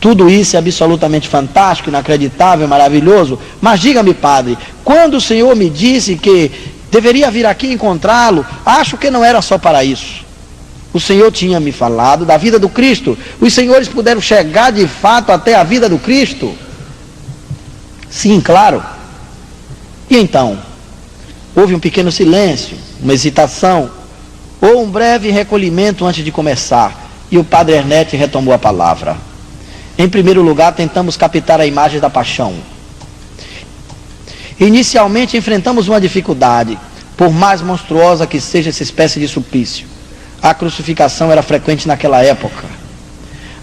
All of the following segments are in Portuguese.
Tudo isso é absolutamente fantástico, inacreditável, maravilhoso. Mas diga-me, padre, quando o senhor me disse que deveria vir aqui encontrá-lo, acho que não era só para isso. O Senhor tinha me falado da vida do Cristo. Os senhores puderam chegar de fato até a vida do Cristo? Sim, claro. E então? Houve um pequeno silêncio, uma hesitação, ou um breve recolhimento antes de começar. E o padre Ernest retomou a palavra. Em primeiro lugar, tentamos captar a imagem da paixão. Inicialmente enfrentamos uma dificuldade, por mais monstruosa que seja essa espécie de suplício. A crucificação era frequente naquela época.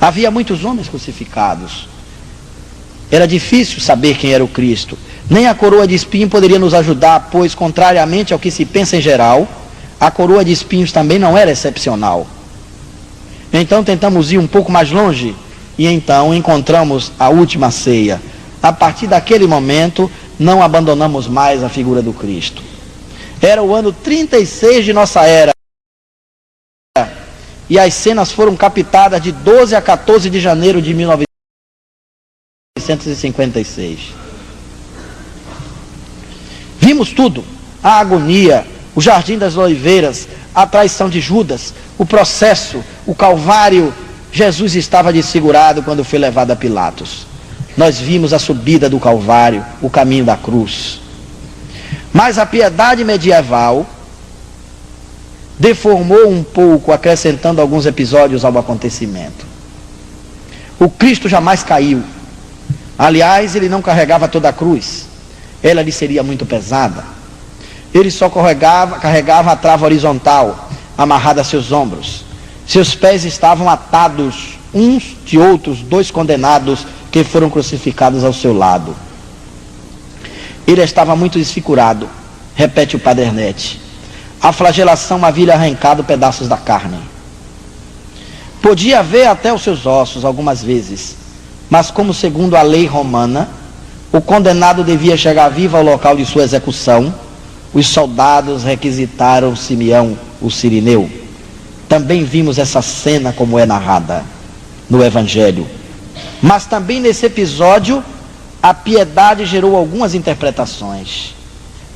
Havia muitos homens crucificados. Era difícil saber quem era o Cristo. Nem a coroa de espinho poderia nos ajudar, pois, contrariamente ao que se pensa em geral, a coroa de espinhos também não era excepcional. Então tentamos ir um pouco mais longe, e então encontramos a última ceia. A partir daquele momento, não abandonamos mais a figura do Cristo. Era o ano 36 de nossa era, e as cenas foram captadas de 12 a 14 de janeiro de 1956. Vimos tudo: a agonia, o Jardim das Oliveiras, a traição de Judas, o processo, o Calvário. Jesus estava desfigurado quando foi levado a Pilatos. Nós vimos a subida do Calvário, o caminho da cruz. Mas a piedade medieval deformou um pouco, acrescentando alguns episódios ao acontecimento. O Cristo jamais caiu. Aliás, ele não carregava toda a cruz. Ela lhe seria muito pesada. Ele só carregava a trava horizontal, amarrada a seus ombros. Seus pés estavam atados uns de outros, dois condenados que foram crucificados ao seu lado. Ele estava muito desfigurado, repete o padre Ernest. A flagelação havia arrancado pedaços da carne. Podia ver até os seus ossos algumas vezes, mas como segundo a lei romana, o condenado devia chegar vivo ao local de sua execução, os soldados requisitaram Simeão, o sirineu. Também vimos essa cena como é narrada no Evangelho. Mas também nesse episódio, a piedade gerou algumas interpretações.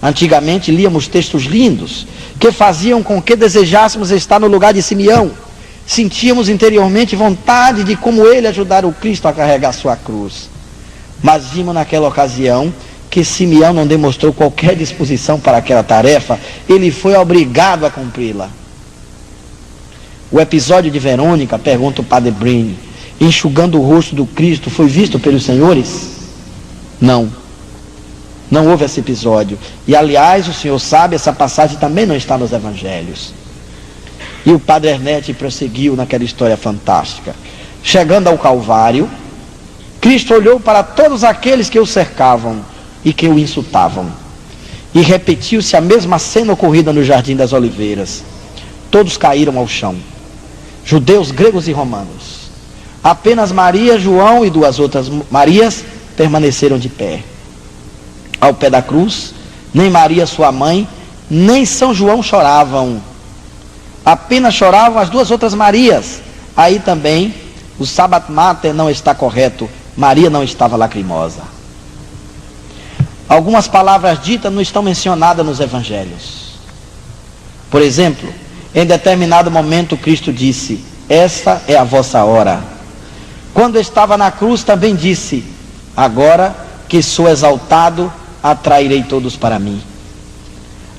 Antigamente líamos textos lindos, que faziam com que desejássemos estar no lugar de Simeão. Sentíamos interiormente vontade de, como ele, ajudar o Cristo a carregar sua cruz. Mas vimos naquela ocasião que Simeão não demonstrou qualquer disposição para aquela tarefa. Ele foi obrigado a cumpri-la. O episódio de Verônica, pergunta o padre Brini, enxugando o rosto do Cristo, foi visto pelos senhores? Não houve esse episódio. E aliás, o senhor sabe, essa passagem também não está nos evangelhos. E o padre Ernest prosseguiu naquela história fantástica. Chegando ao Calvário, Cristo olhou para todos aqueles que o cercavam e que o insultavam. E repetiu-se a mesma cena ocorrida no Jardim das Oliveiras. Todos caíram ao chão. Judeus, gregos e romanos. Apenas Maria, João e duas outras Marias permaneceram de pé. Ao pé da cruz, nem Maria, sua mãe, nem São João choravam. Apenas choravam as duas outras Marias. Aí também o Stabat Mater não está correto. Maria não estava lacrimosa. Algumas palavras ditas não estão mencionadas nos evangelhos. Por exemplo, em determinado momento Cristo disse: esta é a vossa hora. Quando estava na cruz também disse: agora que sou exaltado, atrairei todos para mim.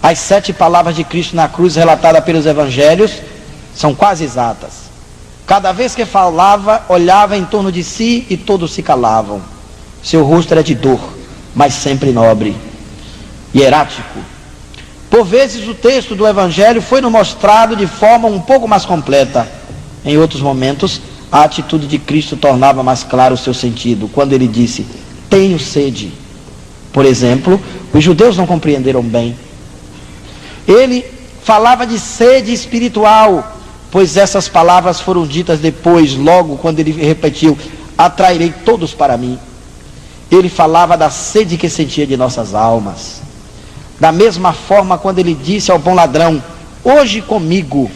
As 7 palavras de Cristo na cruz relatadas pelos evangelhos são quase exatas. Cada vez que falava, olhava em torno de si e todos se calavam. Seu rosto era de dor, mas sempre nobre, hierático. Por vezes o texto do evangelho foi nos mostrado de forma um pouco mais completa. Em outros momentos, a atitude de Cristo tornava mais claro o seu sentido, quando ele disse: tenho sede. Por exemplo, os judeus não compreenderam bem. Ele falava de sede espiritual, pois essas palavras foram ditas depois, logo quando ele repetiu: atrairei todos para mim. Ele falava da sede que sentia de nossas almas. Da mesma forma, quando ele disse ao bom ladrão: hoje comigo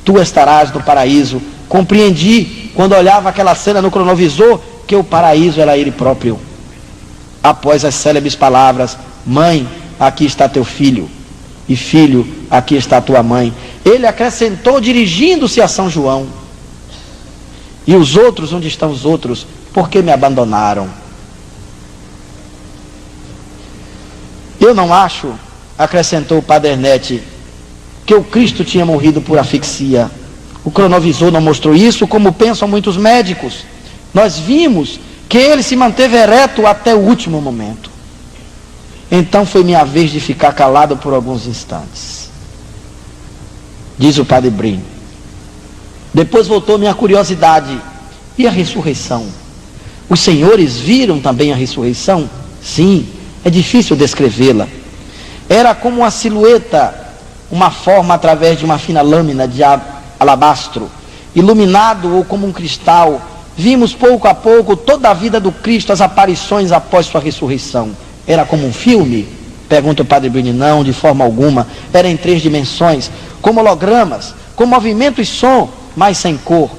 tu estarás no paraíso, compreendi quando olhava aquela cena no cronovisor, que o paraíso era ele próprio. Após as célebres palavras: mãe, aqui está teu filho, e filho, aqui está tua mãe, ele acrescentou, dirigindo-se a São João: e os outros, onde estão os outros? Por que me abandonaram? Eu não acho, acrescentou o Padre Ernetti, que o Cristo tinha morrido por asfixia. O cronovisor não mostrou isso, como pensam muitos médicos. Nós vimos que ele se manteve ereto até o último momento. Então foi minha vez de ficar calado por alguns instantes. Diz o Padre Brino. Depois voltou minha curiosidade. E a ressurreição? Os senhores viram também a ressurreição? Sim, é difícil descrevê-la. Era como uma silhueta, uma forma através de uma fina lâmina de alabastro, iluminado ou como um cristal. Vimos pouco a pouco toda a vida do Cristo, as aparições após sua ressurreição. Era como um filme? Pergunta o Padre Bruni. Não, de forma alguma. Era em 3 dimensões, como hologramas, com movimento e som, mas sem cor.